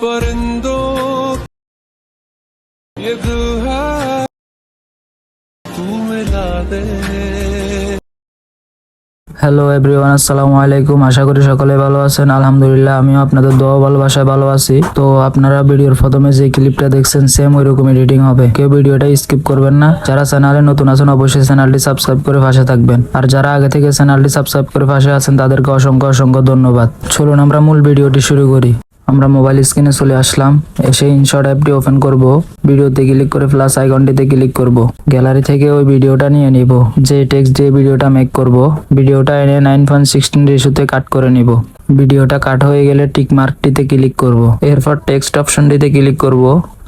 परिंदों ये दिल है तू मिला दे। হ্যালো এভরিওয়ান, আসসালামু আলাইকুম। আশা করি সকলে ভালো আছেন। আলহামদুলিল্লাহ, আমিও আপনাদের দোয়া ভালোবাসায় ভালো আছি। তো আপনারা ভিডিওর প্রথমে যে ক্লিপটা দেখছেন সেম ওইরকম এডিটিং হবে, কেউ ভিডিওটা স্কিপ করবেন না। যারা চ্যানেলে নতুন আছেন অবশ্যই চ্যানেলটি সাবস্ক্রাইব করে পাশে থাকবেন, আর যারা আগে থেকে চ্যানেলটি সাবস্ক্রাইব করে পাশে আছেন তাদেরকে অসংখ্য অসংখ্য ধন্যবাদ। চলুন আমরা মূল ভিডিওটি শুরু করি। আমরা মোবাইল স্ক্রিনে চলে আসলাম, এসে ইনশট অ্যাপটি ওপেন করব। ভিডিওতে ক্লিক করে প্লাস আইকনটিতে ক্লিক করব। গ্যালারি থেকে ওই ভিডিওটা নিয়ে নিব, যে টেক্সট দিয়ে ভিডিওটা মেক করব। ভিডিওটা এনে 9:16 রেশিওতে কাট করে নিব। ভিডিওটা কাট হয়ে গেলে টিক মার্কটিতে ক্লিক করব। এরপর টেক্সট অপশনটিতে ক্লিক করব।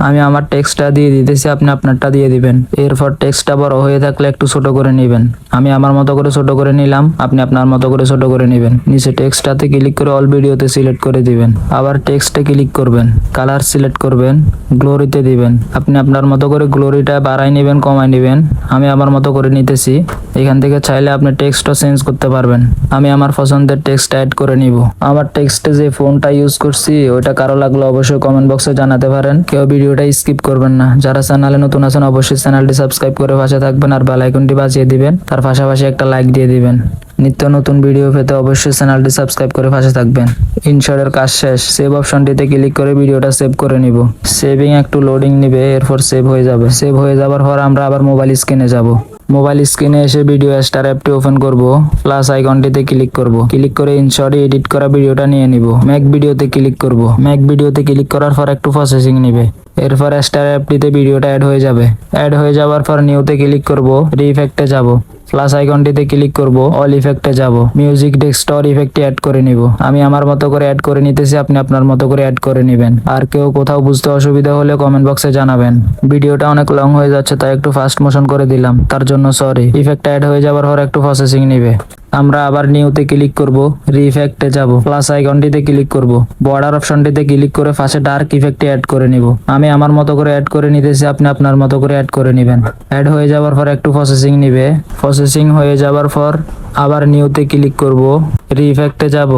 আমি আমার টেক্সটটা দিয়ে দিতেছি, আপনি আপনারটা দিয়ে দিবেন। এরপর টেক্সটটা বড় হয়ে থাকলে একটু ছোট করে নেবেন। আমি আমার মতো করে ছোট করে নিলাম, আপনি আপনার মতো করে ছোট করে নেবেন। নিচে টেক্সটটাতে ক্লিক করে অল ভিডিওতে সিলেক্ট করে দিবেন। আবার টেক্সটে ক্লিক করবেন, কালার সিলেক্ট করবেন, গ্লোরিতে দিবেন। আপনি আপনার মতো করে গ্লোরিটা বাড়াই নেবেন, কমাই নেবেন। আমি আমার মতো করে নিতেছি। এখান থেকে চাইলে আপনি টেক্সটও চেঞ্জ করতে পারবেন। আমি আমার পছন্দের টেক্সট অ্যাড করে নিব। আমার টেক্সটে যে ফোনটা ইউজ করছি ওইটা কারো লাগলে অবশ্যই কমেন্ট বক্সে জানাতে পারেন। কেউ ভিডিওটা স্কিপ করবেন না। যারা চ্যানেলে নতুন আছেন অবশ্যই চ্যানেলটি সাবস্ক্রাইব করে পাশে থাকবেন, আর বেল আইকনটি বাজিয়ে দিবেন। তার পাশাপাশি একটা লাইক দিয়ে দিবেন। নিত্য নতুন ভিডিও পেতে অবশ্যই চ্যানেলটি সাবস্ক্রাইব করে পাশে থাকবেন। ইনশটের কাজ শেষ। সেভ অপশনটিতে ক্লিক করে ভিডিওটা সেভ করে নিব। সেভিং একটু লোডিং নিবে, এরপর সেভ হয়ে যাবে। সেভ হয়ে যাবার পর আমরা আবার মোবাইল স্ক্রিনে যাব। মোবাইল স্ক্রিনে এসে ভিডিও স্টার অ্যাপটি ওপেন করব। প্লাস আইকনটিতে ক্লিক করব। ক্লিক করে ইনশটে এডিট করা ভিডিওটা নিয়ে নিব। ম্যাক ভিডিওতে ক্লিক করব। ম্যাক ভিডিওতে ক্লিক করার পর একটু প্রসেসিং নিবে। এরপর স্টার অ্যাপটিতে ভিডিওটা অ্যাড হয়ে যাবে। অ্যাড হয়ে যাওয়ার পর নিউতে ক্লিক করব। রিইফেক্টে যাব। প্লাস আইকনটিতে ক্লিক করব। অল ইফেক্টে যাব। মিউজিক ডেস্কটপ ইফেক্টে অ্যাড করে নিব। আমি আমার মতো করে অ্যাড করে নিতেছি, আপনি আপনার মতো করে অ্যাড করে নেবেন। আর কেউ কোথাও বুঝতে অসুবিধা হলে কমেন্ট বক্সে জানাবেন। ভিডিওটা অনেক লং হয়ে যাচ্ছে তাই একটু ফাস্ট মোশন করে দিলাম, তার জন্য সরি। ইফেক্ট অ্যাড হয়ে যাওয়ার পর একটু প্রসেসিং নিবে। আমরা আবার নিউতে ক্লিক করব। রিইফেক্টে যাব। প্লাস আইকনটিতে ক্লিক করব। বর্ডার অপশনটিতে ক্লিক করে পাশে ডার্ক ইফেক্টে অ্যাড করে নিব। আমি আমার মতো করে অ্যাড করে নিতেছি, আপনি আপনার মতো করে অ্যাড করে নেবেন। অ্যাড হয়ে যাওয়ার পর একটু প্রসেসিং নিবে। প্রসেসিং হয়ে যাওয়ার পর আবার নিউতে ক্লিক করব। রিইফেক্টে যাব।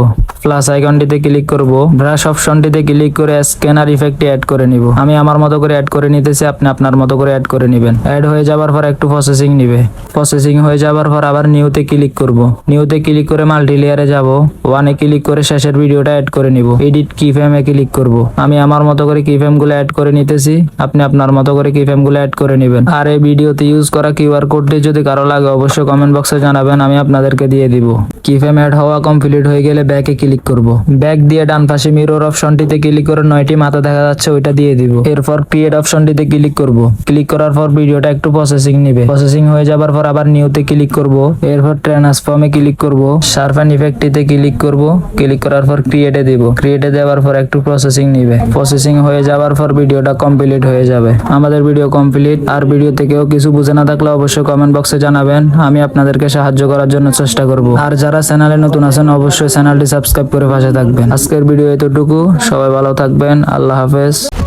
প্লাস আইকনটিতে ক্লিক করব। ব্রাশ অপশনটিতে ক্লিক করে স্ক্যানার ইফেক্টে অ্যাড করে নিব। আমি আমার মতো করে অ্যাড করে নিতেছি, আপনি আপনার মতো করে অ্যাড করে নেবেন। অ্যাড হয়ে যাওয়ার পর একটু প্রসেসিং নিবে। প্রসেসিং হয়ে যাওয়ার পর আবার নিউতে ক্লিক করব। নিউতে ক্লিক করে মাল্টি লেয়ারে যাব। ওয়ানে ক্লিক করে শেষের ভিডিওটা অ্যাড করে নিব। এডিট কিফ্রেমে ক্লিক করব। আমি আমার মতো করে কিফ্রেমগুলো অ্যাড করে নিতেছি, আপনি আপনার মতো করে কিফ্রেমগুলো অ্যাড করে নেবেন। আর এই ভিডিওতে ইউজ করা কিউআর কোডটি যদি কারো লাগে অবশ্যই কমেন্ট বক্সে জানাবেন, আমি আপনাদেরকে দিয়ে দিব। কিফ্রেম অ্যাড হওয়া কমপ্লিট হয়ে গেলে ব্যাকে ক্লিক করব। ব্যাক দিয়ে ডান পাশে মিরর অপশনটিতে ক্লিক করে 9টি মাথা দেখা যাচ্ছে ওইটা দিয়ে দিব। এরপর ক্রিয়েট অপশনটিতে ক্লিক করব। ক্লিক করার পর ভিডিওটা একটু প্রসেসিং নেবে। প্রসেসিং হয়ে যাবার পর আবার নিউতে ক্লিক করব। এরপর ট্রান্সফর্মে ক্লিক করব। শার্পেন ইফেক্টটিতে ক্লিক করব। ক্লিক করার পর ক্রিয়েটে দেব। ক্রিয়েটে দেওয়ার পর একটু প্রসেসিং নেবে। প্রসেসিং হয়ে যাবার পর ভিডিওটা কমপ্লিট হয়ে যাবে। আমাদের ভিডিও কমপ্লিট। আর ভিডিও থেকেও কিছু বুঝে না থাকলে অবশ্যই কমেন্ট বক্সে জানাবেন, আমি আপনাদেরকে সাহায্য করার জন্য চেষ্টা করব। আর যারা চ্যানেলে নতুন আছেন অবশ্যই চ্যানেলটি সাবস্ক্রাইব করে পাশে থাকবেন। আজকের ভিডিও এতটুকু। সবাই ভালো থাকবেন। আল্লাহ হাফেজ।